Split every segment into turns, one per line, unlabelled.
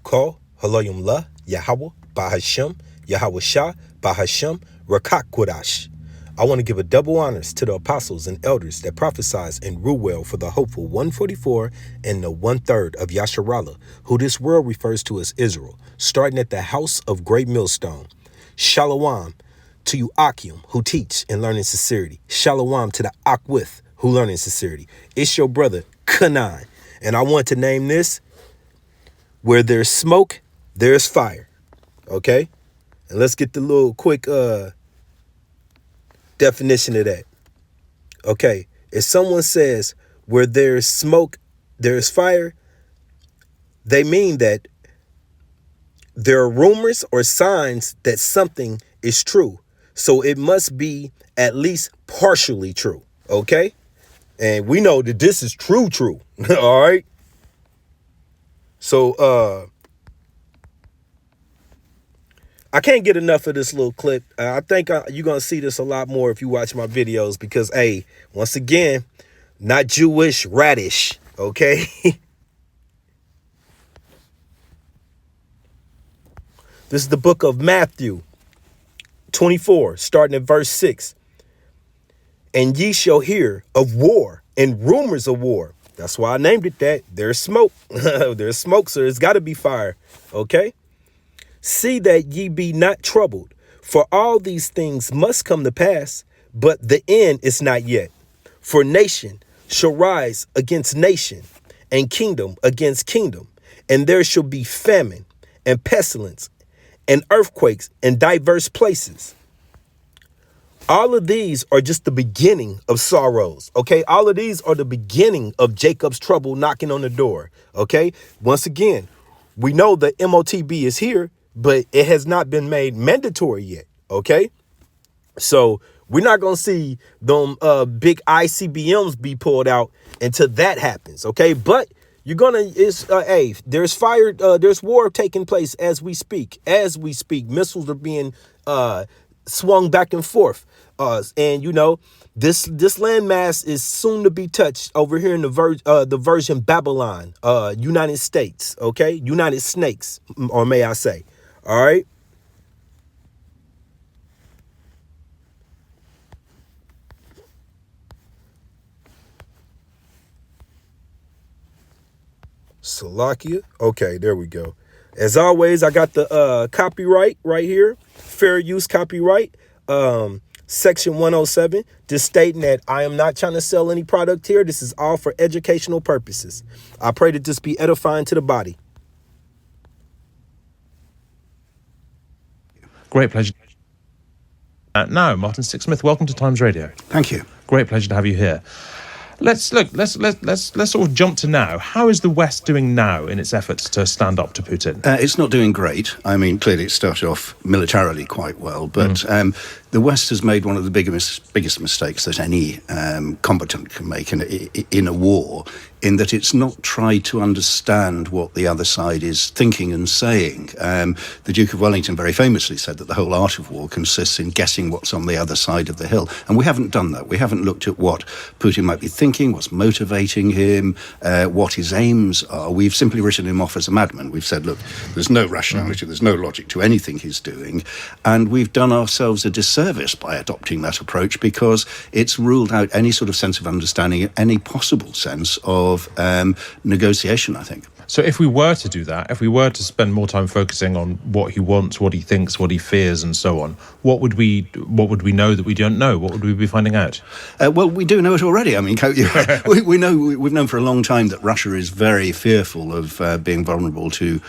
Ko Haloyum La Yahweh Bahashem Yahweh Shah Bahashem Rakak Kodash. I want to give a double honors to the apostles and elders that prophesied and rule well for the hopeful 144 and the 1/3 of Yasharallah, who this world refers to as Israel, starting at the house of great millstone. Shalom to you Akim, who teach and learn in sincerity. Shalom to the Akwith, who learn in sincerity. It's your brother, Kanan. And I want to name this, where there's smoke, there's fire. Okay? And let's get the little quick definition of that. Okay, if someone says where there's smoke, there's fire, they mean that there are rumors or signs that something is true. So it must be at least partially true. Okay? And we know that this is true. All right? So, I can't get enough of this little clip. I think you're going to see this a lot more if you watch my videos because, hey, once again, not Jewish, radish, okay? This is the book of Matthew 24, starting at verse 6. And ye shall hear of war and rumors of war. That's why I named it that. There's smoke. There's smoke, so there's got to be fire, okay? See that ye be not troubled, for all these things must come to pass, but the end is not yet. For nation shall rise against nation, and kingdom against kingdom, and there shall be famine and pestilence and earthquakes in diverse places. All of these are just the beginning of sorrows, okay? All of these are the beginning of Jacob's trouble knocking on the door, okay? Once again, we know the MOTB is here, but it has not been made mandatory yet, okay? So we're not going to see them big ICBMs be pulled out until that happens, okay? But you're going to, hey, there's fire, there's war taking place as we speak. As we speak, missiles are being swung back and forth. And, you know, this landmass is soon to be touched over here in the Virgin Babylon, United States, okay? United Snakes, or may I say. All right. Salakia. Okay, there we go. As always, I got the copyright right here. Fair use copyright. Section 107. Just stating that I am not trying to sell any product here. This is all for educational purposes. I pray that this be edifying to the body.
Great pleasure. Now, Martin Sixsmith, welcome to Times Radio.
Thank you.
Great pleasure to have you here. Let's sort of jump to now. How is the West doing now in its efforts to stand up to Putin?
It's not doing great. I mean, clearly it started off militarily quite well, but the West has made one of the biggest mistakes that any combatant can make in a war, in that it's not tried to understand what the other side is thinking and saying. The Duke of Wellington very famously said that the whole art of war consists in guessing what's on the other side of the hill. And we haven't done that. We haven't looked at what Putin might be thinking, what's motivating him, what his aims are. We've simply written him off as a madman. We've said, look, there's no rationality, there's no logic to anything he's doing. And we've done ourselves a disservice by adopting that approach, because it's ruled out any sort of sense of understanding, any possible sense of negotiation, I think.
So if we were to do that, if we were to spend more time focusing on what he wants, what he thinks, what he fears, and so on, what would we know that we don't know? What would we be finding out?
Well, we do know it already. I mean, we've known for a long time that Russia is very fearful of being vulnerable to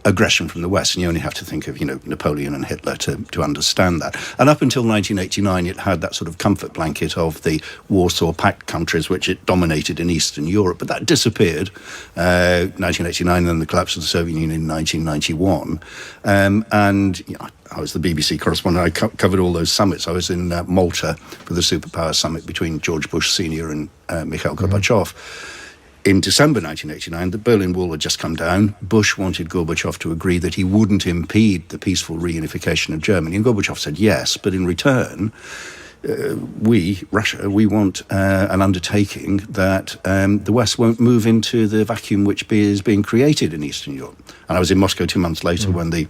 aggression from the West, and you only have to think of, Napoleon and Hitler to understand that. And up until 1989, it had that sort of comfort blanket of the Warsaw Pact countries, which it dominated in Eastern Europe, but that disappeared. 1989, and then the collapse of the Soviet Union in 1991. I was the BBC correspondent. I covered all those summits. I was in Malta for the superpower summit between George Bush Sr. and Mikhail Gorbachev. In December 1989, the Berlin Wall had just come down. Bush wanted Gorbachev to agree that he wouldn't impede the peaceful reunification of Germany. And Gorbachev said yes, but in return, Russia, we want an undertaking that the West won't move into the vacuum which is being created in Eastern Europe. And I was in Moscow 2 months later when the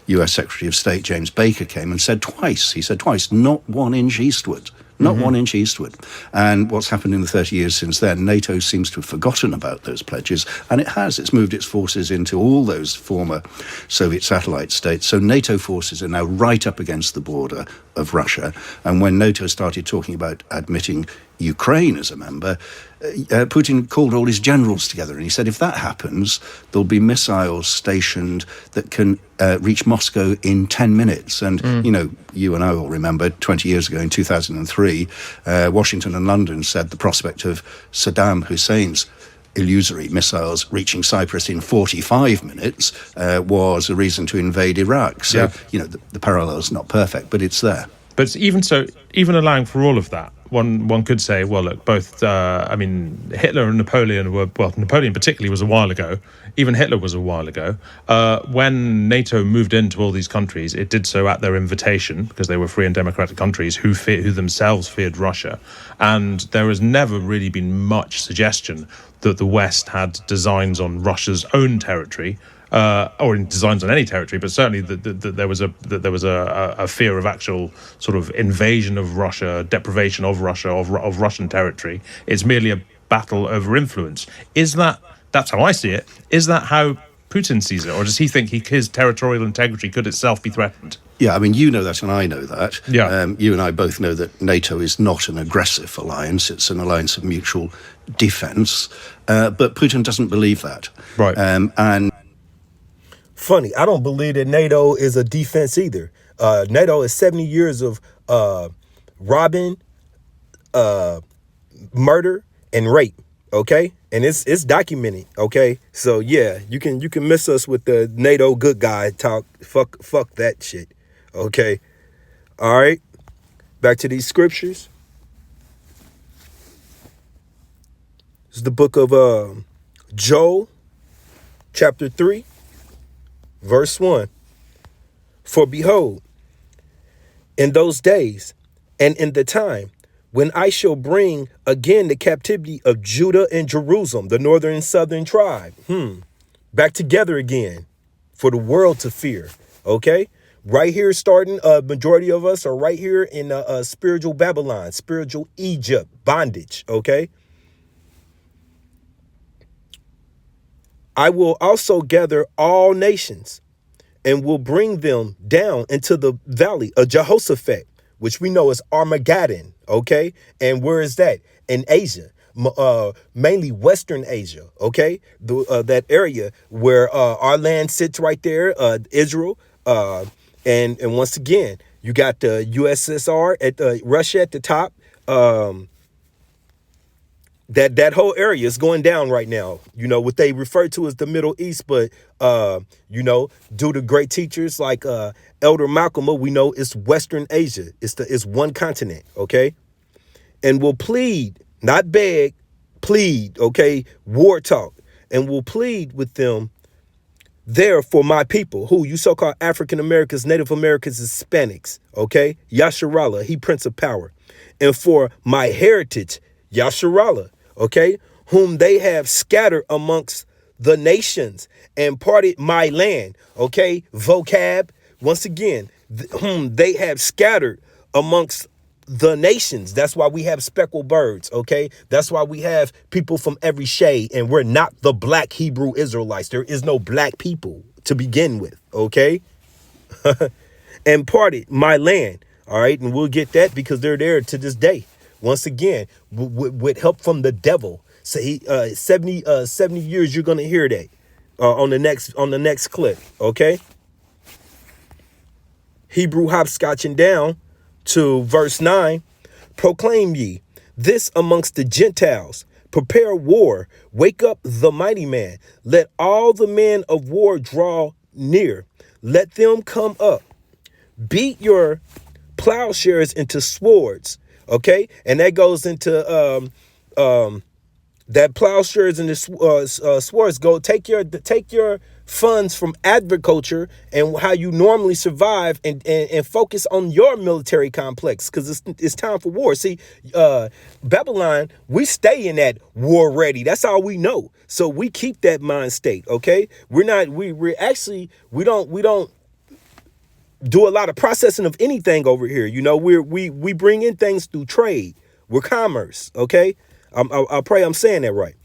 US Secretary of State, James Baker, came and said twice, not 1 inch eastward. Not 1 inch eastward. And what's happened in the 30 years since then, NATO seems to have forgotten about those pledges, and it has. It's moved its forces into all those former Soviet satellite states. So NATO forces are now right up against the border of Russia. And when NATO started talking about admitting Ukraine as a member, Putin called all his generals together and he said, if that happens, there'll be missiles stationed that can reach Moscow in 10 minutes. And, you and I all remember 20 years ago in 2003, Washington and London said the prospect of Saddam Hussein's illusory missiles reaching Cyprus in 45 minutes was a reason to invade Iraq. So, the parallel's not perfect, but it's there.
But even so, even allowing for all of that, one could say, well, look, both, Hitler and Napoleon Napoleon particularly was a while ago. Even Hitler was a while ago. When NATO moved into all these countries, it did so at their invitation because they were free and democratic countries who themselves feared Russia. And there has never really been much suggestion that the West had designs on Russia's own territory, or in designs on any territory, but certainly that there was a fear of actual sort of invasion of Russia, deprivation of Russia, of Russian territory. It's merely a battle over influence. That's how I see it. Is that how Putin sees it, or does he think his territorial integrity could itself be threatened?
Yeah, you know that and I know that.
Yeah.
You and I both know that NATO is not an aggressive alliance. It's an alliance of mutual defence. But Putin doesn't believe that.
Right.
And
Funny, I don't believe that NATO is a defense either. NATO is 70 years of robbing, murder, and rape. Okay, and it's documented. Okay, so yeah, you can miss us with the NATO good guy talk. Fuck that shit. Okay, all right. Back to these scriptures. This is the book of Joel, chapter 3. Verse 1, for behold, in those days and in the time when I shall bring again the captivity of Judah and Jerusalem, the northern and southern tribe, back together again for the world to fear. Okay, right here starting, majority of us are right here in spiritual Babylon, spiritual Egypt, bondage. Okay. I will also gather all nations and will bring them down into the valley of Jehoshaphat, which we know is Armageddon. Okay. And where is that? In Asia, mainly Western Asia. Okay. That area where our land sits right there, Israel. And once again, you got the USSR at Russia at the top. That whole area is going down right now, what they refer to as the Middle East. But, due to great teachers like Elder Malcolm, we know it's Western Asia. It's one continent. OK, and will plead, not beg, plead. OK, war talk, and will plead with them there for my people, who you so-called African Americans, Native Americans, Hispanics. OK, Yasharallah, he Prince of Power, and for my heritage, Yasharallah. Okay, whom they have scattered amongst the nations and parted my land. Okay, vocab, once again, whom they have scattered amongst the nations. That's why we have speckled birds. Okay, that's why we have people from every shade, and we're not the black Hebrew Israelites. There is no black people to begin with. Okay, and parted my land. All right, and we'll get that because they're there to this day. Once again, with help from the devil. So 70 years, you're going to hear that on the next clip. OK, Hebrew hopscotching down to verse 9. Proclaim ye this amongst the Gentiles. Prepare war. Wake up the mighty man. Let all the men of war draw near. Let them come up. Beat your plowshares into swords. OK, and that goes into that plowshares and the swords. Go take your funds from agriculture and how you normally survive, and focus on your military complex, because it's time for war. See, Babylon, we stay in that war ready. That's all we know. So we keep that mind state. Okay, we're actually we don't do a lot of processing of anything over here. You know, we bring in things through trade. We're commerce. Okay, I'll pray I'm saying that right.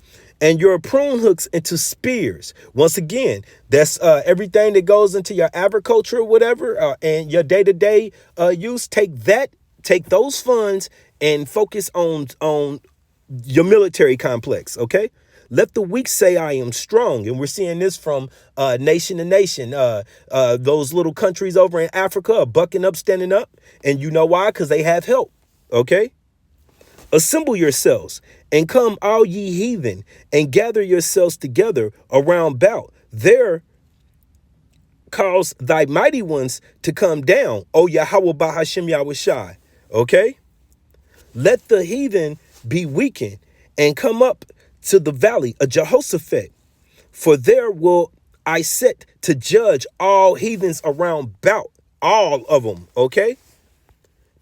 And your prune hooks into spears. Once again, that's everything that goes into your agriculture or whatever, and your day-to-day use. Take those funds and focus on your military complex. Okay. Let the weak say I am strong. And we're seeing this from nation to nation. Those little countries over in Africa are bucking up, standing up. And you know why? Because they have help. Okay. Assemble yourselves and come, all ye heathen, and gather yourselves together around about. There cause thy mighty ones to come down, O Yahweh Bahashem Yahushai. Okay? Let the heathen be weakened and come up to the valley of Jehoshaphat. For there will I set to judge all heathens around about, all of them. Okay?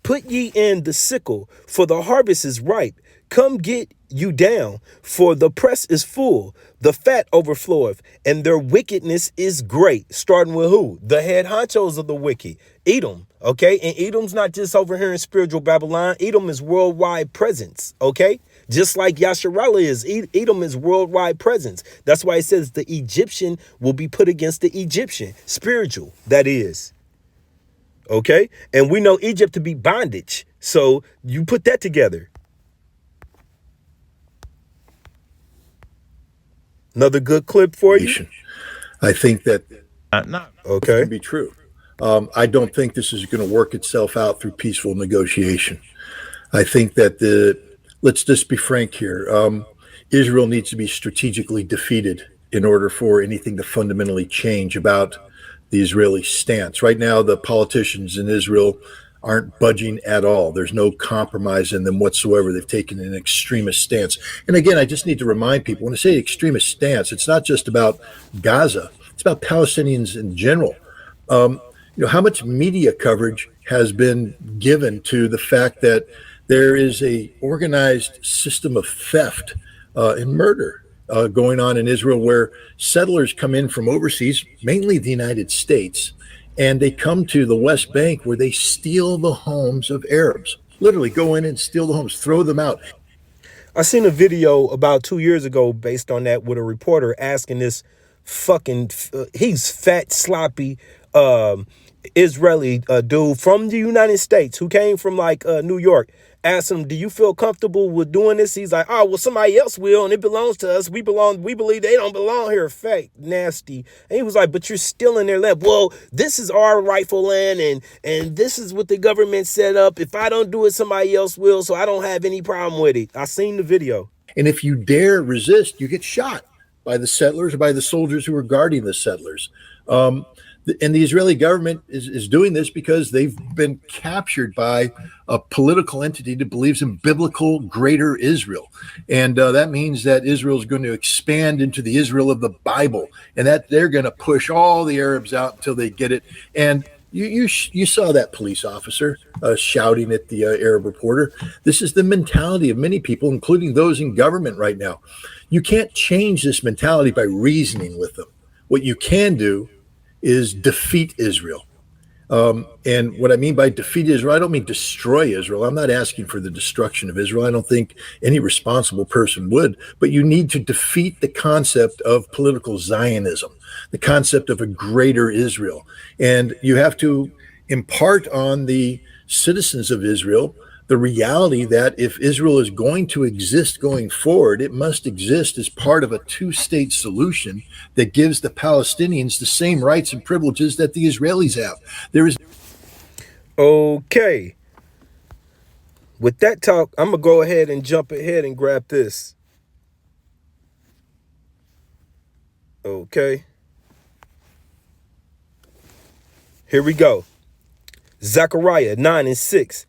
Put ye in the sickle, for the harvest is ripe. Come get you down, for the press is full. The fat overfloweth, and their wickedness is great. Starting with who? The head honchos of the wicked. Edom, okay? And Edom's not just over here in spiritual Babylon. Edom is worldwide presence, okay? Just like Yasharallah is. Edom is worldwide presence. That's why it says the Egyptian will be put against the Egyptian. Spiritual, that is. Okay, and we know Egypt to be bondage. So you put that together. Another good clip for you.
I think that
No.
Okay.
can be true. I don't think this is going to work itself out through peaceful negotiation. I think that let's just be frank here. Israel needs to be strategically defeated in order for anything to fundamentally change about the Israeli stance. Right now, the politicians in Israel aren't budging at all. There's no compromise in them whatsoever. They've taken an extremist stance. And again, I just need to remind people, when I say extremist stance, it's not just about Gaza. It's about Palestinians in general. How much media coverage has been given to the fact that there is a organized system of theft and murder going on in Israel, where settlers come in from overseas, mainly the United States, and they come to the West Bank where they steal the homes of Arabs. Literally go in and steal the homes, throw them out.
I seen a video about 2 years ago based on that, with a reporter asking this fucking, he's fat, sloppy, Israeli dude from the United States who came from like New York. Asked him, do you feel comfortable with doing this? He's like, oh, well, somebody else will, and it belongs to us. We believe they don't belong here. Fake, nasty. And he was like, but you're still in their land. Well, this is our rightful land, and this is what the government set up. If I don't do it, somebody else will, so I don't have any problem with it. I seen the video.
And if you dare resist, you get shot by the settlers or by the soldiers who are guarding the settlers. And the Israeli government is doing this because they've been captured by a political entity that believes in biblical greater Israel. And that means that Israel is going to expand into the Israel of the Bible, and that they're going to push all the Arabs out until they get it. And you saw that police officer shouting at the Arab reporter. This is the mentality of many people, including those in government right now. You can't change this mentality by reasoning with them. What you can do is defeat Israel. And what I mean by defeat Israel, I don't mean destroy Israel. I'm not asking for the destruction of Israel. I don't think any responsible person would. But you need to defeat the concept of political Zionism, the concept of a greater Israel. And you have to impart on the citizens of Israel the reality that if Israel is going to exist going forward, it must exist as part of a two-state solution that gives the Palestinians the same rights and privileges that the Israelis have. There is.
Okay. With that talk, I'm going to go ahead and jump ahead and grab this. Okay. Here we go. Zechariah 9:6.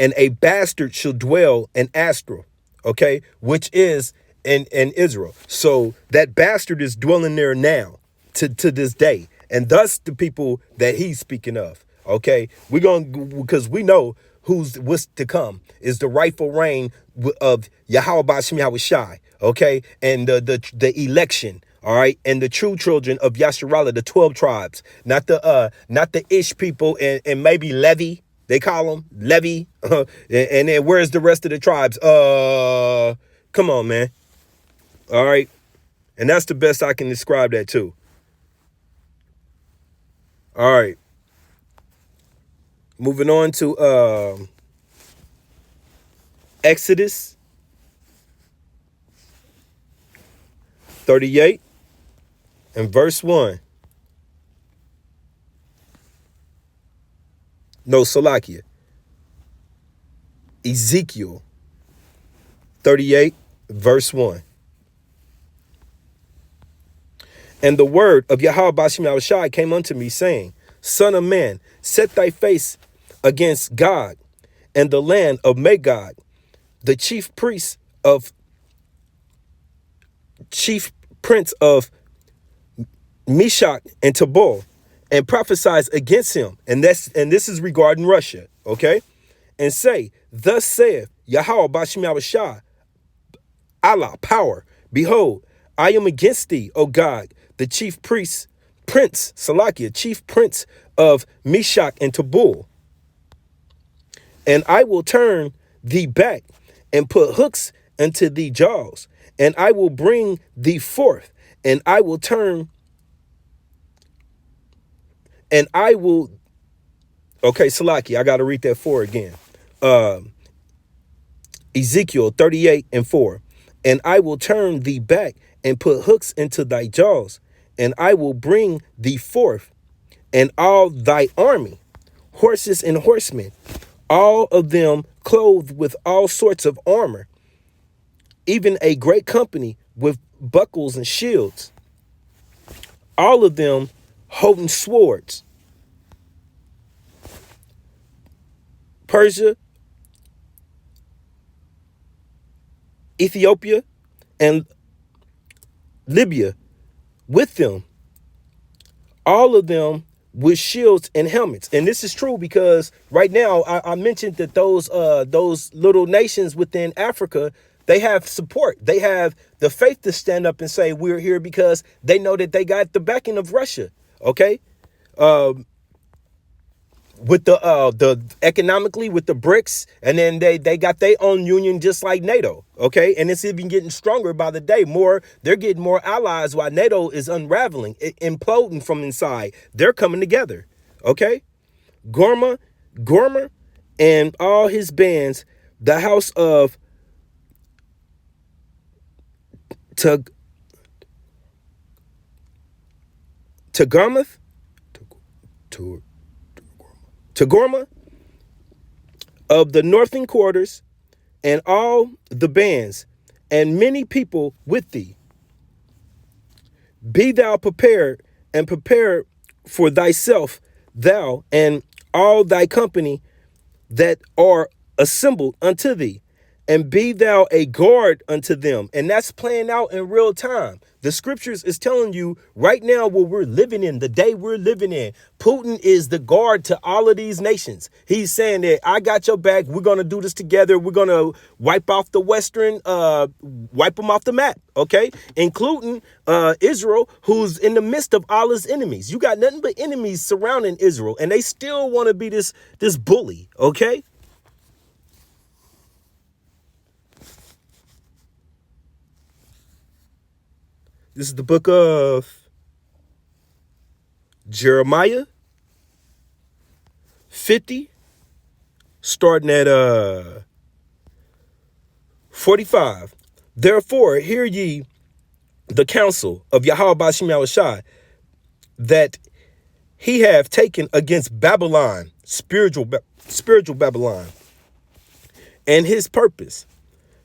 And a bastard shall dwell in Astra, okay, which is in Israel. So that bastard is dwelling there now to this day. And thus the people that he's speaking of. Okay, we're going to, because we know what's to come is the rightful reign of Yahweh Bashim Yahweh Shai. Okay, and the election. All right, and the true children of Yasharallah, the 12 tribes, not the Ish people and maybe Levi. They call them Levi. And then where's the rest of the tribes? Come on, man. All right, and that's the best I can describe that too. All right. Moving on to Exodus 38 and verse 1. No, Salakia. Ezekiel 38 verse 1. And the word of Yahweh Bashim Yahushai came unto me, saying, Son of man, set thy face against God and the land of Magog, the chief prince of Meshach and Tubal, and prophesies against him. And this is regarding Russia, okay? And say, Thus saith Yahweh Bashim Yahushai, Allah, power, behold, I am against thee, O God, the chief prince, Salakia, chief prince of Meshach and Tubal. And I will turn thee back and put hooks into thee jaws, and I will bring thee forth, and I will turn, and I will, okay, Salaki, I got to read that 4 again. Ezekiel 38 and 4. And I will turn thee back and put hooks into thy jaws, and I will bring thee forth, and all thy army, horses and horsemen, all of them clothed with all sorts of armor, even a great company with buckles and shields, all of them holding swords. Persia, Ethiopia, and Libya with them, all of them with shields and helmets. And this is true because right now I mentioned that those little nations within Africa, they have support. They have the faith to stand up and say we're here because they know that they got the backing of Russia. Okay, with the economically with the BRICS, and then they got their own union just like NATO. Okay, and it's even getting stronger by the day. They're getting more allies while NATO is unraveling, imploding from inside. They're coming together. Okay, Gorma and all his bands, the house of Gorma of the northern quarters, and all the bands, and many people with thee. Be thou prepared, and prepare for thyself, thou and all thy company that are assembled unto thee, and be thou a guard unto them. And that's playing out in real time. The scriptures is telling you right now what we're living in, the day we're living in. Putin is the guard to all of these nations. He's saying that I got your back. We're going to do this together. We're going to wipe off the Western, wipe them off the map, okay? Including Israel, who's in the midst of all his enemies. You got nothing but enemies surrounding Israel, and they still want to be this bully, okay? This is the book of Jeremiah 50, starting at 45. Therefore, hear ye the counsel of Yahweh Bashim Yahushai that he have taken against Babylon, spiritual Babylon, and his purpose,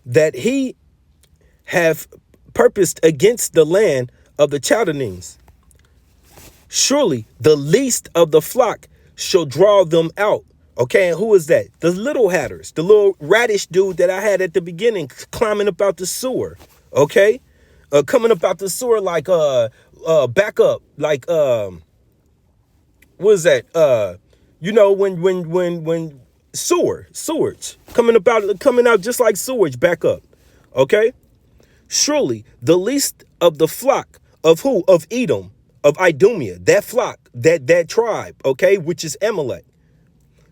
that he have purposed against the land of the Chaldeans. Surely the least of the flock shall draw them out. Okay, and who is that? The little hatters, the little radish dude that I had at the beginning climbing up out the sewer. Okay, coming up out the sewer like back up, like what is that? When sewage coming out just like sewage, back up. Okay? Surely the least of the flock of who? Of Edom, of Idumea, that flock, that tribe, okay, which is Amalek,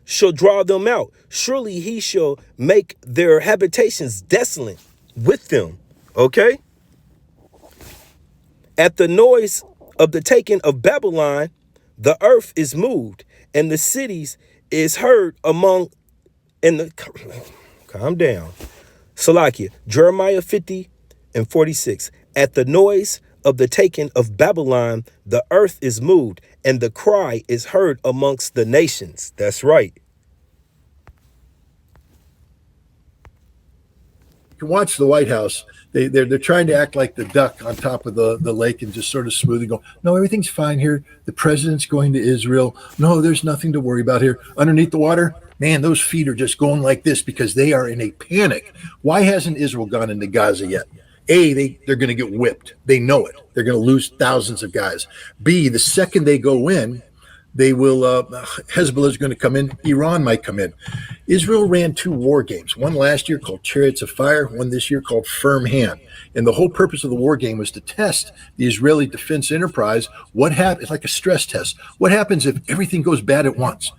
shall draw them out. Surely he shall make their habitations desolate with them. Okay? At the noise of the taking of Babylon, the earth is moved, and the cities is heard among in the calm down. Salakia, Jeremiah 50:46. At the noise of the taking of Babylon, the earth is moved, and the cry is heard amongst the nations. That's right.
You can watch the White House. They're trying to act like the duck on top of the lake and just sort of smoothly go, no, everything's fine here. The president's going to Israel. No, there's nothing to worry about here. Underneath the water, man, those feet are just going like this because they are in a panic. Why hasn't Israel gone into Gaza yet? A, they're going to get whipped. They know it. They're going to lose thousands of guys. B, the second they go in, they will, Hezbollah is going to come in. Iran might come in. Israel ran 2 war games, one last year called Chariots of Fire, one this year called Firm Hand. And the whole purpose of the war game was to test the Israeli defense enterprise. What happens, like a stress test. What happens if everything goes bad at once?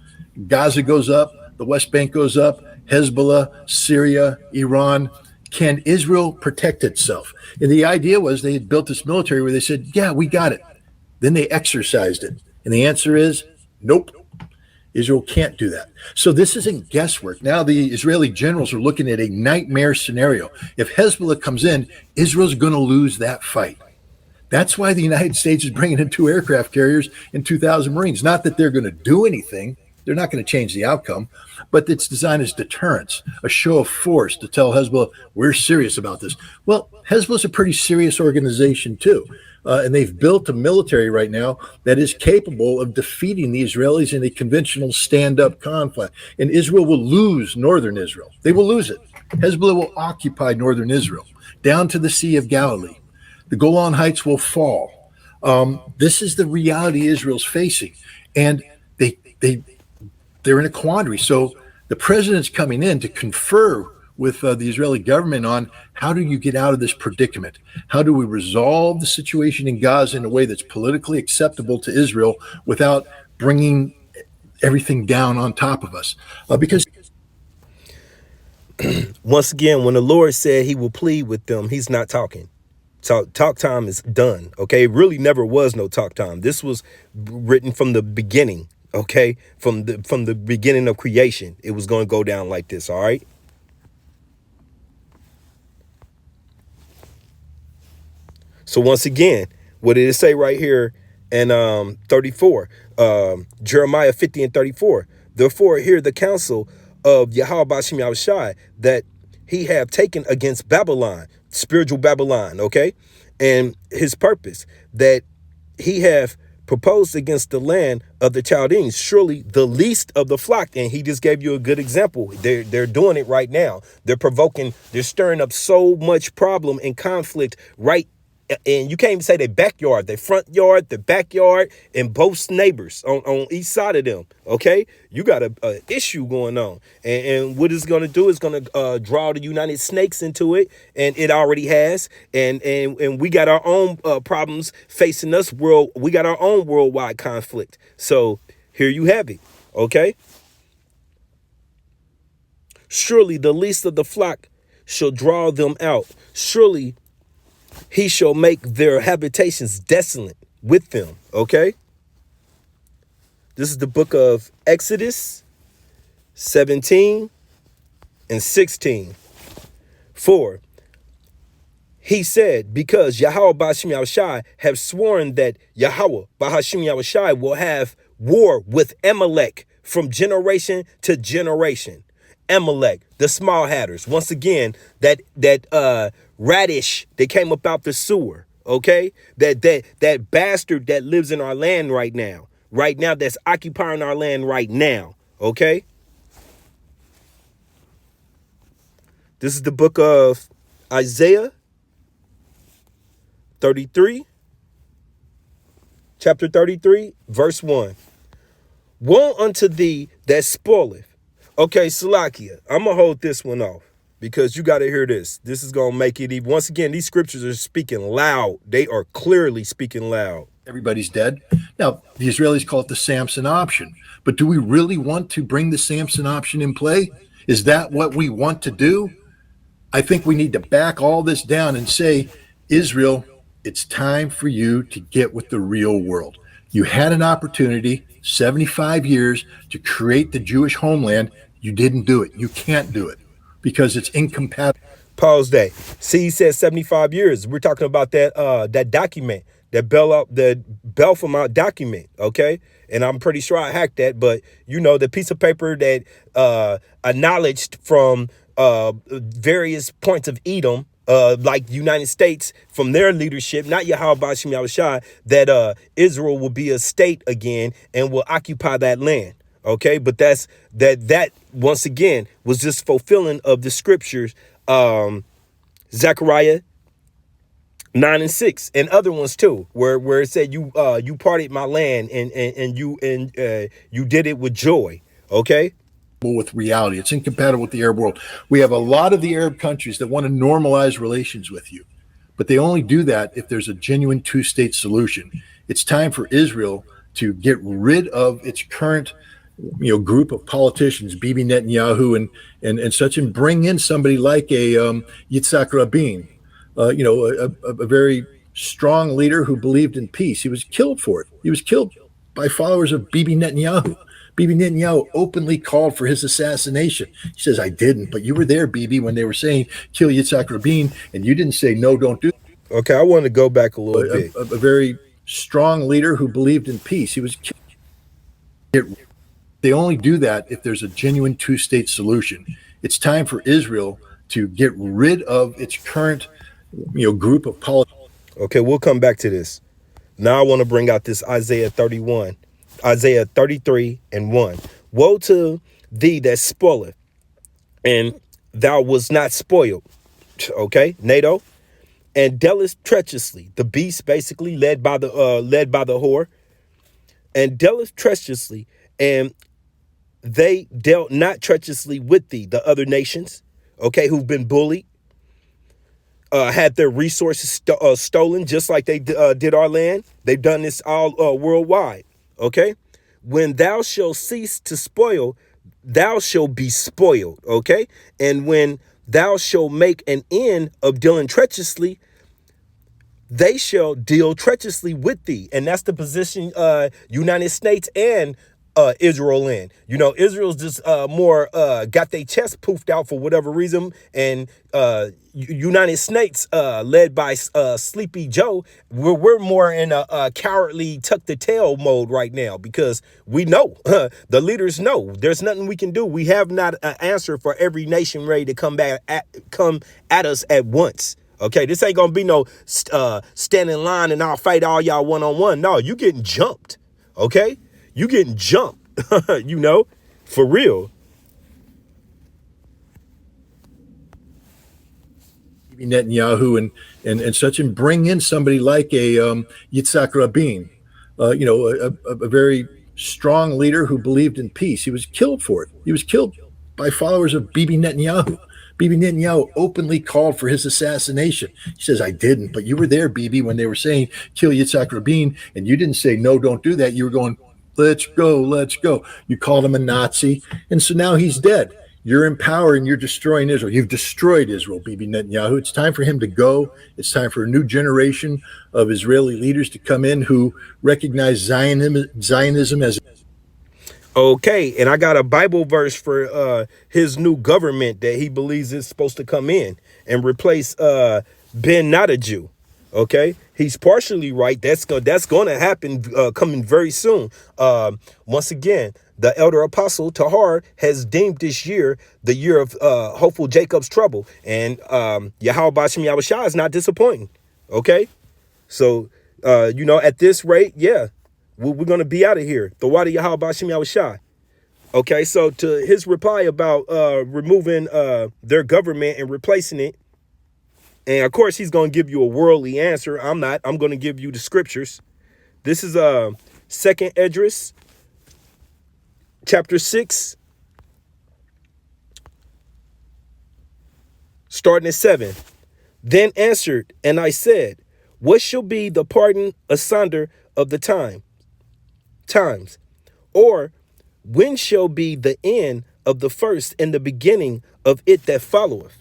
Gaza goes up, the West Bank goes up, Hezbollah, Syria, Iran. Can Israel protect itself? And the idea was they had built this military where they said, yeah, we got it. Then they exercised it. And the answer is nope. Israel can't do that. So this isn't guesswork. Now the Israeli generals are looking at a nightmare scenario. If Hezbollah comes in, Israel's going to lose that fight. That's why the United States is bringing in 2 aircraft carriers and 2,000 Marines. Not that they're going to do anything. They're not going to change the outcome, but it's designed as deterrence, a show of force to tell Hezbollah, we're serious about this. Well, Hezbollah's a pretty serious organization too. And they've built a military right now that is capable of defeating the Israelis in a conventional stand-up conflict. And Israel will lose northern Israel. They will lose it. Hezbollah will occupy northern Israel down to the Sea of Galilee. The Golan Heights will fall. This is the reality Israel's facing. And they're in a quandary. So the president's coming in to confer with the Israeli government on how do you get out of this predicament? How do we resolve the situation in Gaza in a way that's politically acceptable to Israel without bringing everything down on top of us? Because
once again, when the Lord said he will plead with them, he's not talking. Talk time is done. Okay. It really never was no talk time. This was written from the beginning. Okay. From the beginning of creation, it was going to go down like this. All right. So once again, what did it say right here in 34? Jeremiah 50:34. Therefore, hear the counsel of Yahweh Bashim Yahushai that he have taken against Babylon, spiritual Babylon, okay? And his purpose that he have proposed against the land of the Chaldeans, surely the least of the flock. And he just gave you a good example. They're doing it right now. They're stirring up so much problem and conflict right. And you can't even say their backyard, their front yard, their backyard, and both neighbors on each side of them. OK, you got a issue going on. And what it's going to do is going to draw the United Snakes into it. And it already has. And we got our own problems facing us. We got our own worldwide conflict. So here you have it. OK, surely the least of the flock shall draw them out. Surely he shall make their habitations desolate with them. Okay. This is the book of Exodus 17 and 16. 4. He said, because Yahweh Bashim Yahushai have sworn that Yahweh Bashim Yahushai will have war with Amalek from generation to generation. Amalek, the small hatters. Once again, that radish that came up out the sewer. Okay, that bastard that lives in our land right now, that's occupying our land right now. Okay, this is the book of Isaiah 33 chapter 33, verse 1. Woe unto thee that spoileth. Okay, Salakia, I'm going to hold this one off because you got to hear this. This is going to make it even. Once again, these scriptures are speaking loud. They are clearly speaking loud.
Everybody's dead. Now, the Israelis call it the Samson option. But do we really want to bring the Samson option in play? Is that what we want to do? I think we need to back all this down and say, Israel, it's time for you to get with the real world. You had an opportunity, 75 years, to create the Jewish homeland. You didn't do it. You can't do it because it's incompatible.
Pause that. See, he said 75 years. We're talking about that document, that Belfamont document, okay? And I'm pretty sure I hacked that, but you know, the piece of paper that acknowledged from various points of Edom, like the United States, from their leadership, not Yahweh Bashim Yahushai, that Israel will be a state again and will occupy that land. Okay, but that once again was just fulfilling of the scriptures, Zechariah 9:6 and other ones too, where it said you parted my land and you did it with joy. Okay.
With reality. It's incompatible with the Arab world. We have a lot of the Arab countries that want to normalize relations with you, but they only do that if there's a genuine two-state solution. It's time for Israel to get rid of its current group of politicians, Bibi Netanyahu and such, and bring in somebody like a Yitzhak Rabin, a very strong leader who believed in peace. He was killed for it. He was killed by followers of Bibi Netanyahu. Bibi Netanyahu openly called for his assassination. He says, I didn't, but you were there, Bibi, when they were saying, kill Yitzhak Rabin, and you didn't say, no, don't do that.
Okay, I want to go back a little bit.
A very strong leader who believed in peace. He was killed. They only do that if there's a genuine two-state solution. It's time for Israel to get rid of its current, group of politicians.
Okay, we'll come back to this. Now I want to bring out this Isaiah 33 and 1. Woe to thee that spoileth, and thou was not spoiled. Okay, NATO. And dealest treacherously. The beast basically led by the whore. And dealest treacherously, and they dealt not treacherously with thee, the other nations, okay, who've been bullied, had their resources stolen, just like they did our land. They've done this all worldwide, okay? When thou shalt cease to spoil, thou shalt be spoiled, okay? And when thou shalt make an end of dealing treacherously, they shall deal treacherously with thee. And that's the position United States and Israel in. Israel's just more got their chest poofed out for whatever reason, and United States, led by Sleepy Joe, we're more in a cowardly tuck the tail mode right now because we know the leaders know there's nothing we can do. We have not an answer for every nation ready to come at us at once. Okay, this ain't gonna be no stand in line and I'll fight all y'all one-on-one. No, you getting jumped. Okay. You getting jumped, for real.
Netanyahu and such, and bring in somebody like a Yitzhak Rabin, a very strong leader who believed in peace. He was killed for it. He was killed by followers of Bibi Netanyahu. Bibi Netanyahu openly called for his assassination. He says, I didn't, but you were there, Bibi, when they were saying, kill Yitzhak Rabin, and you didn't say, no, don't do that. You were going, let's go, let's go. You called him a Nazi, and so now he's dead. You're in power and you're destroying Israel. You've destroyed Israel, Bibi Netanyahu. It's time for him to go. It's time for a new generation of Israeli leaders to come in who recognize Zionism as...
Okay, and I got a Bible verse for his new government that he believes is supposed to come in and replace Ben not a Jew. Okay, he's partially right. That's going to happen coming very soon. Once again, the elder apostle Tahar has deemed this year the year of hopeful Jacob's trouble, and Yahweh Bashim Yahushua is not disappointing. Okay, so at this rate, yeah, we're going to be out of here. The water Yahweh Bashim Yahushua. Okay, so to his reply about removing their government and replacing it. And of course, he's going to give you a worldly answer. I'm not. I'm going to give you the scriptures. This is Second Esdras, chapter 6, starting at 7. Then answered, and I said, what shall be the pardon asunder of the times? Or when shall be the end of the first and the beginning of it that followeth?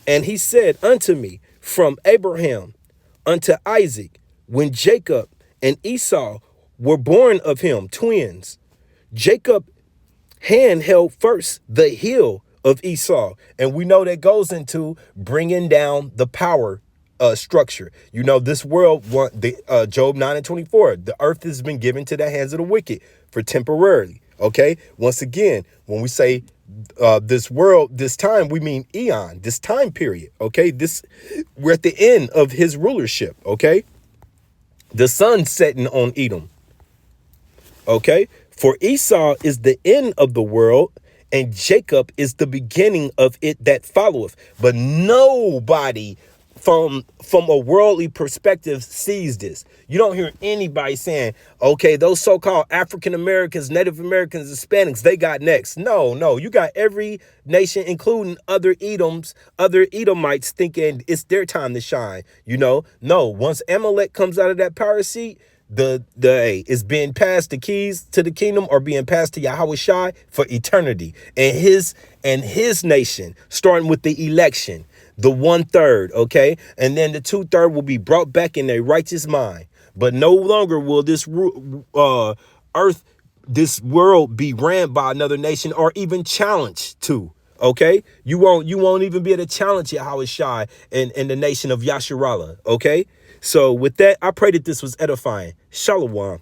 And he said unto me, from Abraham unto Isaac, when Jacob and Esau were born of him, twins. Jacob hand held first the heel of Esau. And we know that goes into bringing down the power structure. You know, this world, Job 9:24, the earth has been given to the hands of the wicked for temporarily. Okay. Once again, when we say this world, this time, we mean eon, this time period. Okay. We're at the end of his rulership. Okay. The sun setting on Edom. Okay. For Esau is the end of the world, and Jacob is the beginning of it that followeth. But nobody from a worldly perspective sees this. You don't hear anybody saying, okay, those so-called African Americans, Native Americans, Hispanics, they got next. No, you got every nation, including other Edomites thinking it's their time to shine. You know, no, once Amalek comes out of that power seat, is being passed, the keys to the kingdom are being passed to Yahweh Shai for eternity, and his nation, starting with the election, the 1/3, okay, and then the 2/3 will be brought back in a righteous mind. But no longer will this earth, this world, be ran by another nation or even challenged to. Okay, you won't even be able to challenge Yahweh Shai and the nation of Yasharallah. Okay. So with that, I pray that this was edifying. Shalom.